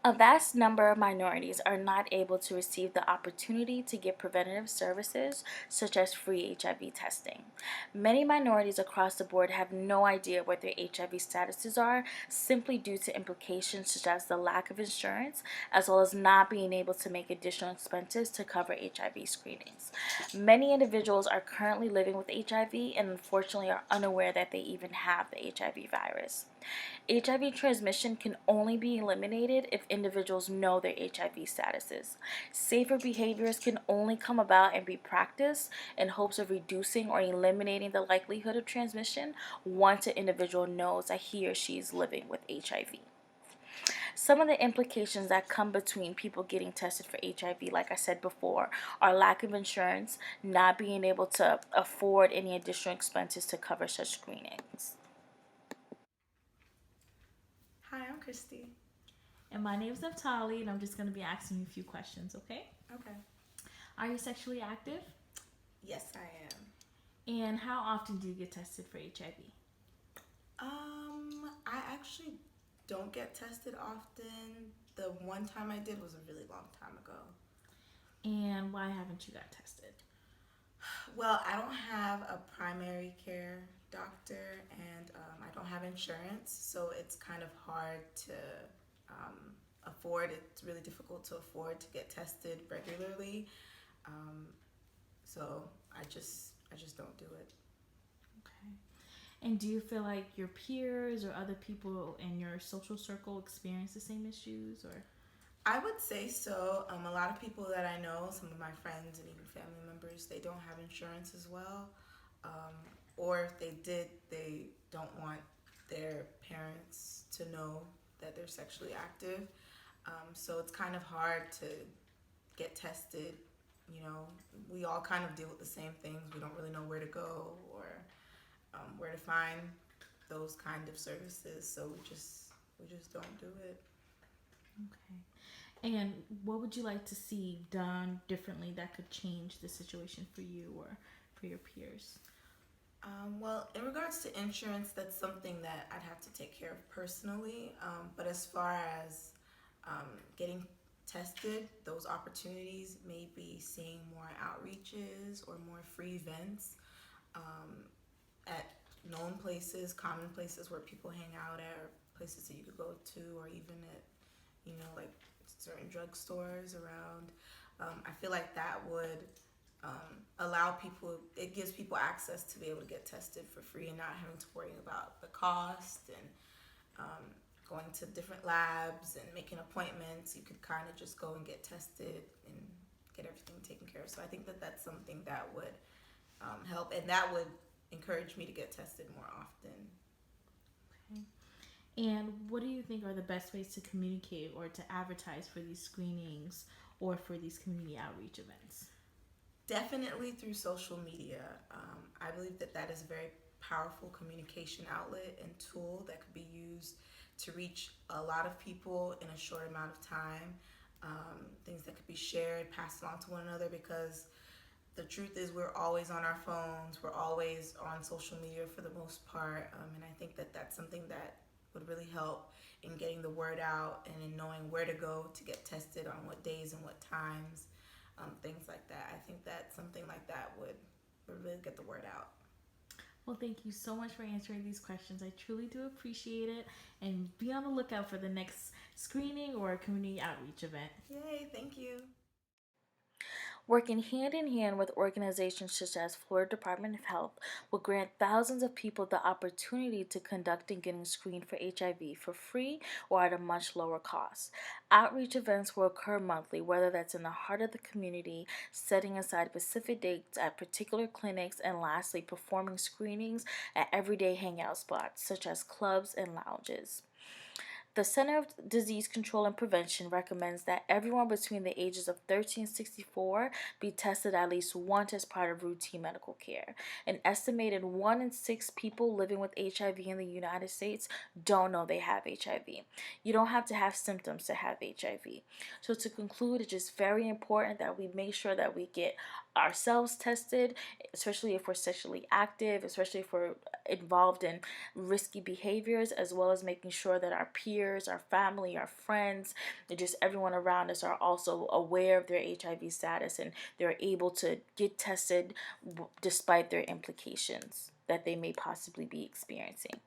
A vast number of minorities are not able to receive the opportunity to get preventative services such as free HIV testing. Many minorities across the board have no idea what their HIV statuses are simply due to implications such as the lack of insurance as well as not being able to make additional expenses to cover HIV screenings. Many individuals are currently living with HIV and unfortunately are unaware that they even have the HIV virus. HIV transmission can only be eliminated if individuals know their HIV statuses. Safer behaviors can only come about and be practiced in hopes of reducing or eliminating the likelihood of transmission once an individual knows that he or she is living with HIV. Some of the implications that come between people getting tested for HIV, like I said before, are lack of insurance, not being able to afford any additional expenses to cover such screenings. Hi, I'm Christy. And my name is Naftali, and I'm just going to be asking you a few questions, okay? Okay. Are you sexually active? Yes, I am. And how often do you get tested for HIV? I actually don't get tested often. The one time I did was a really long time ago. And why haven't you got tested? Well, I don't have a primary care doctor and I don't have insurance, so it's kind of hard to afford. It's really difficult to afford to get tested regularly. Um, so I just don't do it. Okay. And do you feel like your peers or other people in your social circle experience the same issues, or? I would say so. A lot of people that I know, some of my friends and even family members, they don't have insurance as well. Um, or if they did, they don't want their parents to know that they're sexually active. So it's kind of hard to get tested. You know, we all kind of deal with the same things. We don't really know where to go or where to find those kind of services. So we just don't do it. Okay. And what would you like to see done differently that could change the situation for you or for your peers? Well, in regards to insurance, that's something that I'd have to take care of personally. But as far as getting tested, those opportunities, maybe seeing more outreaches or more free events at known places, common places where people hang out at, or places that you could go to, or even at, like certain drugstores around. I feel like that would allow people, it gives people access to be able to get tested for free and not having to worry about the cost and going to different labs and making appointments. You could kind of just go and get tested and get everything taken care of. So I think that that's something that would help, and that would encourage me to get tested more often. Okay. And what do you think are the best ways to communicate or to advertise for these screenings or for these community outreach events? Definitely through social media. I believe that that is a very powerful communication outlet and tool that could be used to reach a lot of people in a short amount of time. Things that could be shared, passed along to one another, because the truth is we're always on our phones, we're always on social media for the most part, and I think that that's something that would really help in getting the word out and in knowing where to go to get tested on what days and what times, things like that. I think that something like that would really get the word out. Well, thank you so much for answering these questions. I truly do appreciate it. And be on the lookout for the next screening or community outreach event. Yay, thank you. Working hand in hand with organizations such as Florida Department of Health will grant thousands of people the opportunity to conduct and getting screened for HIV for free or at a much lower cost. Outreach events will occur monthly, whether that's in the heart of the community, setting aside specific dates at particular clinics, and lastly, performing screenings at everyday hangout spots such as clubs and lounges. The Center of Disease Control and Prevention recommends that everyone between the ages of 13 and 64 be tested at least once as part of routine medical care. An estimated 1 in 6 people living with HIV in the United States don't know they have HIV. You don't have to have symptoms to have HIV. So to conclude, it's just very important that we make sure that we get ourselves tested, especially if we're sexually active, especially if we're involved in risky behaviors, as well as making sure that our peers peers, our family, our friends, and just everyone around us are also aware of their HIV status, and they're able to get tested despite their implications that they may possibly be experiencing.